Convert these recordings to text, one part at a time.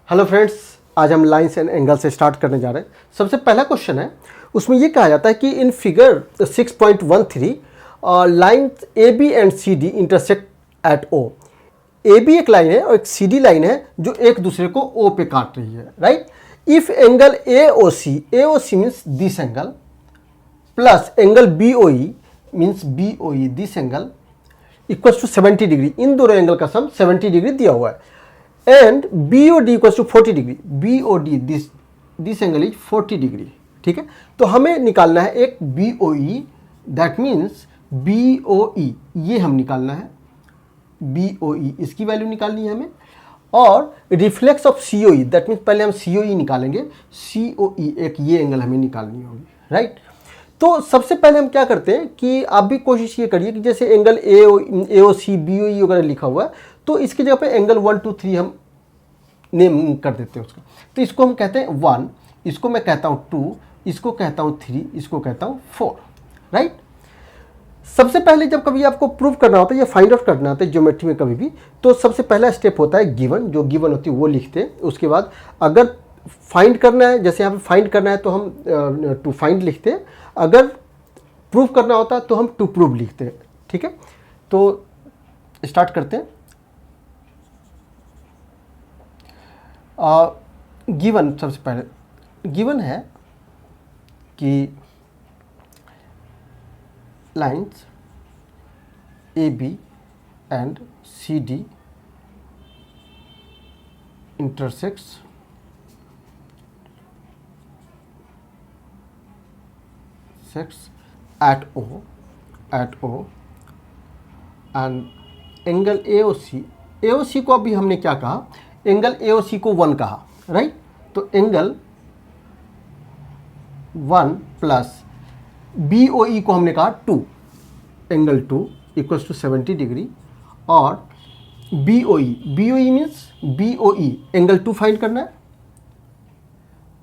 Hello friends, आज हम lines and angle से स्टार्ट करने जा रहे हैं। सबसे पहला क्वेश्चन है, उसमें ये कहा जाता है कि in figure 6.13 lines A B and C D intersect at O. A B एक लाइन है और एक सी डी लाइन है जो एक दूसरे को ओ पे काट रही है, right. If angle A O C means this angle plus angle B O E means B O E this angle equals to 70 degree. इन दोनों एंगल का सम 70 डिग्री दिया हुआ है। And B O D equals to 40 degree. B O D this angle is 40 degree. ठीक है, तो हमें निकालना है एक B O E, that means B O E, ये हम निकालना है बी ओ ई, इसकी वैल्यू निकालनी है हमें। और reflex of C O E, that means पहले हम सी ओ ई निकालेंगे। सी ओ ई एक ये एंगल हमें निकालनी होगी, राइट। तो सबसे पहले हम क्या करते हैं कि आप भी कोशिश ये करिए कि जैसे angle A O C B O ई वगैरह लिखा हुआ है, तो इसकी जगह पे एंगल 1 2 3 हम नेम कर देते हैं उसका। तो इसको हम कहते हैं 1, इसको मैं कहता हूँ 2, इसको कहता हूँ 3, इसको कहता हूँ 4, राइट। सबसे पहले जब कभी आपको प्रूव करना होता है या फाइंड आउट करना होता है ज्योमेट्री में कभी भी, तो सबसे पहला स्टेप होता है गिवन। जो गिवन होती है वो लिखते हैं। उसके बाद अगर फाइंड करना है, जैसे यहाँ पे फाइंड करना है तो हम टू फाइंड लिखते हैं। अगर प्रूव करना होता है तो हम टू प्रूव लिखते हैं। ठीक है, तो स्टार्ट करते हैं। गिवन, सबसे पहले गिवन है कि lines A B and C D intersects at O and angle AOC को अभी हमने क्या कहा, एंगल AOC को 1 कहा, राइट। तो एंगल 1 प्लस BOE को हमने कहा 2, एंगल 2 इक्वल्स टू 70 डिग्री। और BOE means BOE angle 2 find करना है,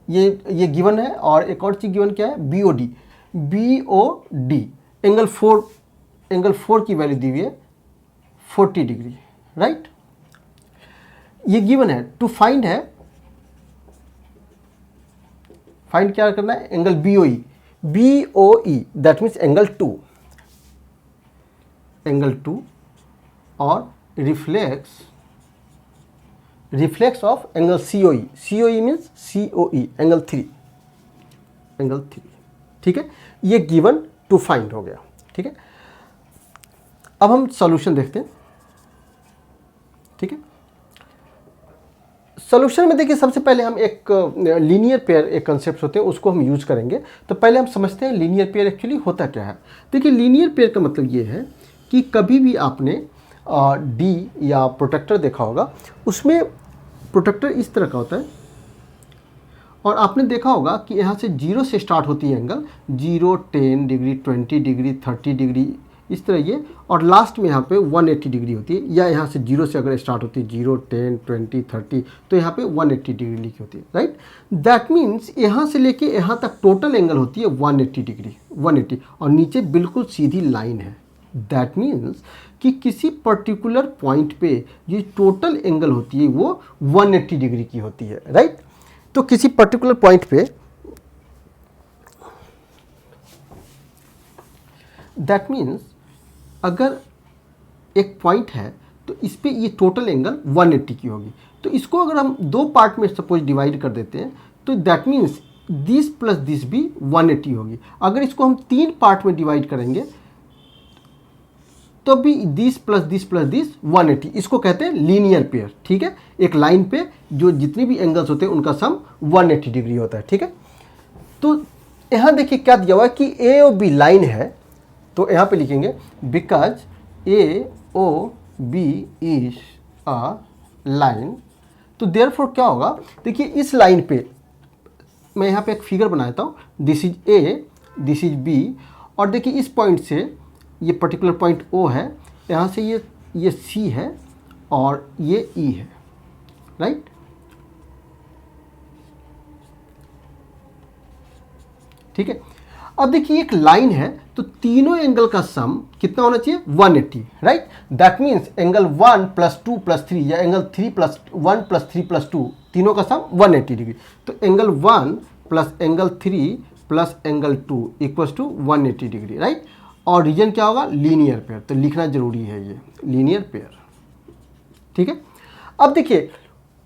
ये गिवन है। और एक और चीज़ गिवन क्या है, BOD एंगल 4 की वैल्यू दी हुई है 40 डिग्री, राइट। ये गिवन है। टू फाइंड है, फाइंड क्या करना है, angle BOE that means angle 2 और reflex of angle COE means COE angle 3। ठीक है, ये गिवन टू फाइंड हो गया। ठीक है, अब हम सॉल्यूशन देखते हैं। ठीक है, सॉल्यूशन में देखिए सबसे पहले हम एक लीनियर पेयर, एक कंसेप्ट होते हैं उसको हम यूज करेंगे। तो पहले हम समझते हैं लीनियर पेयर एक्चुअली होता क्या है। देखिए लीनियर पेयर का मतलब ये है कि कभी भी आपने डी या प्रोटेक्टर देखा होगा, उसमें प्रोटेक्टर इस तरह का होता है और आपने देखा होगा कि यहाँ से 0 से स्टार्ट होती है एंगल, 0 10 डिग्री 20 डिग्री 30 डिग्री इस तरह ये, और लास्ट में यहाँ पे 180 डिग्री होती है। या यहाँ से 0 से अगर स्टार्ट होती है 0 10 20 30, तो यहाँ पे 180 डिग्री लिखी होती है, राइट। दैट मीन्स यहाँ से लेके यहाँ तक टोटल एंगल होती है 180 डिग्री, 180, और नीचे बिल्कुल सीधी लाइन है। दैट मीन्स कि किसी पर्टिकुलर पॉइंट पे ये टोटल एंगल होती है वो 180 डिग्री की होती है, राइट। तो किसी पर्टिकुलर पॉइंट पे, दैट मीन्स अगर एक पॉइंट है तो इस पे ये टोटल एंगल 180 की होगी। तो इसको अगर हम 2 पार्ट में सपोज डिवाइड कर देते हैं तो that means this plus this भी 180 होगी। अगर इसको हम 3 पार्ट में डिवाइड करेंगे तो भी this plus this plus this 180, इसको कहते हैं लीनियर पेयर। ठीक है, एक लाइन पे जो जितनी भी एंगल्स होते हैं उनका सम 180 डिग्री होता है। ठीक है, तो यहाँ देखिए क्या दिया हुआ है कि ए और बी लाइन है, तो यहाँ पे लिखेंगे because AOB is a line. तो देयरफॉर क्या होगा, देखिए इस लाइन पे मैं यहाँ पे एक फिगर बनाता हूँ, this is A, this is B, और देखिए इस पॉइंट से ये पर्टिकुलर पॉइंट O है, यहाँ से ये C है और ये E है, राइट। ठीक है, अब देखिए एक लाइन है तो तीनों एंगल का सम कितना होना चाहिए 180, राइट। दैट मीन्स एंगल 1 + 2 + 3 या एंगल 3 + 1 + 3 + 2 तीनों का सम 180 डिग्री। तो angle 1 + angle 3 + angle 2 = 180 degree, right. और रीजन क्या होगा, लीनियर पेयर, तो लिखना जरूरी है ये लीनियर पेयर, ठीक है। अब देखिए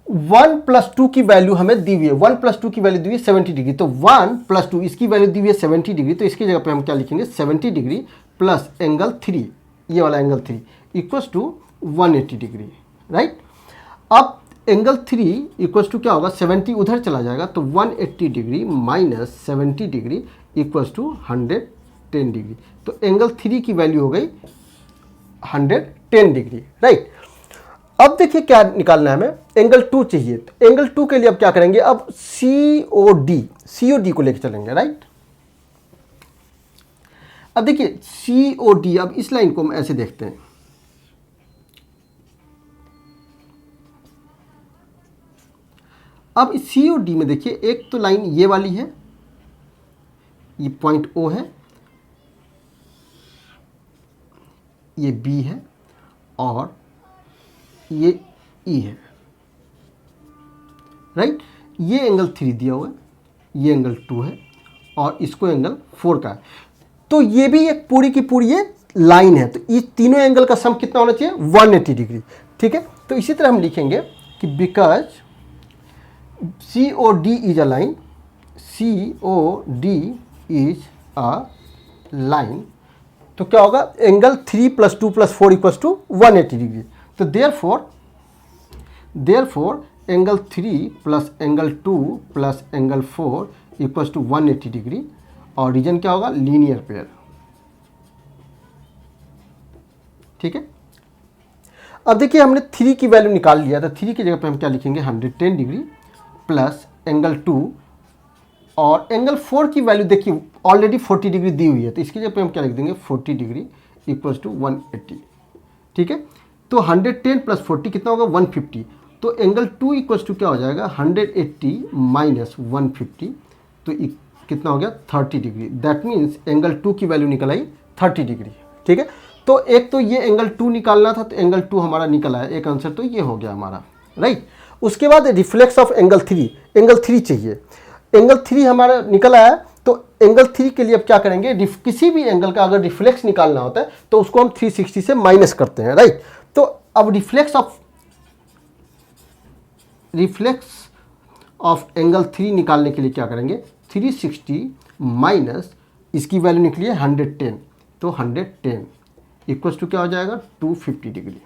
1 + 2 की वैल्यू हमें दी हुई है, 1 + 2 की वैल्यू दी हुई है 70 डिग्री, तो 1 + 2 इसकी वैल्यू दी हुई है 70 डिग्री, तो इसकी जगह पे हम क्या लिखेंगे 70 डिग्री प्लस एंगल 3, ये वाला एंगल 3 = 180 डिग्री, राइट। अब एंगल 3 = क्या होगा, 70 उधर चला जाएगा तो 180 डिग्री माइनस 70 डिग्री = 110 डिग्री, तो एंगल 3 की वैल्यू हो गई 110 डिग्री, राइट। अब देखिए क्या निकालना है हमें, एंगल 2 चाहिए, तो एंगल 2 के लिए अब क्या करेंगे, अब COD को लेकर चलेंगे, राइट। अब देखिए COD, अब इस लाइन को हम ऐसे देखते हैं, अब इस COD में देखिए एक तो लाइन ये वाली है, ये पॉइंट O है, ये B है और ये E है, राइट। ये एंगल 3 दिया हुआ है, ये एंगल 2 है और इसको एंगल 4 का है, तो ये भी एक पूरी की पूरी ये लाइन है, तो ये तीनों एंगल का सम कितना होना चाहिए 180 डिग्री, ठीक है। तो इसी तरह हम लिखेंगे कि because COD is a line, COD is a line, तो क्या होगा एंगल 3 + 2 + 4 = 180 डिग्री, तो therefore angle 3 + angle 2 + angle 4 = 180 degree, और रीजन क्या होगा लीनियर पेयर, ठीक है। अब देखिए हमने 3 की वैल्यू निकाल लिया था, 3 की जगह पे हम क्या लिखेंगे 110 डिग्री प्लस एंगल 2, और एंगल 4 की वैल्यू देखिए ऑलरेडी 40 डिग्री दी हुई है, तो इसकी जगह पे हम क्या लिख देंगे 40 डिग्री = 180, ठीक है। तो 110 + 40 कितना होगा 150, तो एंगल 2 = क्या हो जाएगा 180 माइनस 150, तो कितना हो गया 30 डिग्री, दैट मीन्स एंगल 2 की वैल्यू निकल आई 30 डिग्री, ठीक है। तो एक तो ये एंगल 2 निकालना था, तो एंगल 2 हमारा निकल आया, एक आंसर तो ये हो गया हमारा, राइट। उसके बाद रिफ्लेक्स ऑफ एंगल 3 चाहिए, एंगल 3 हमारा निकल आया, तो एंगल 3 के लिए अब क्या करेंगे, किसी भी एंगल का अगर रिफ्लेक्स निकालना होता है तो उसको हम 360 से माइनस करते हैं, राइट। तो अब रिफ्लेक्स ऑफ एंगल 3 निकालने के लिए क्या करेंगे 360 माइनस इसकी वैल्यू निकली है 110, तो 110 = क्या हो जाएगा 250 डिग्री,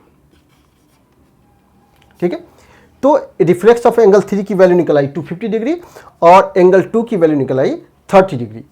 ठीक है। तो रिफ्लेक्स ऑफ एंगल 3 की वैल्यू निकल आई 250 डिग्री और एंगल 2 की वैल्यू निकल आई 30 डिग्री।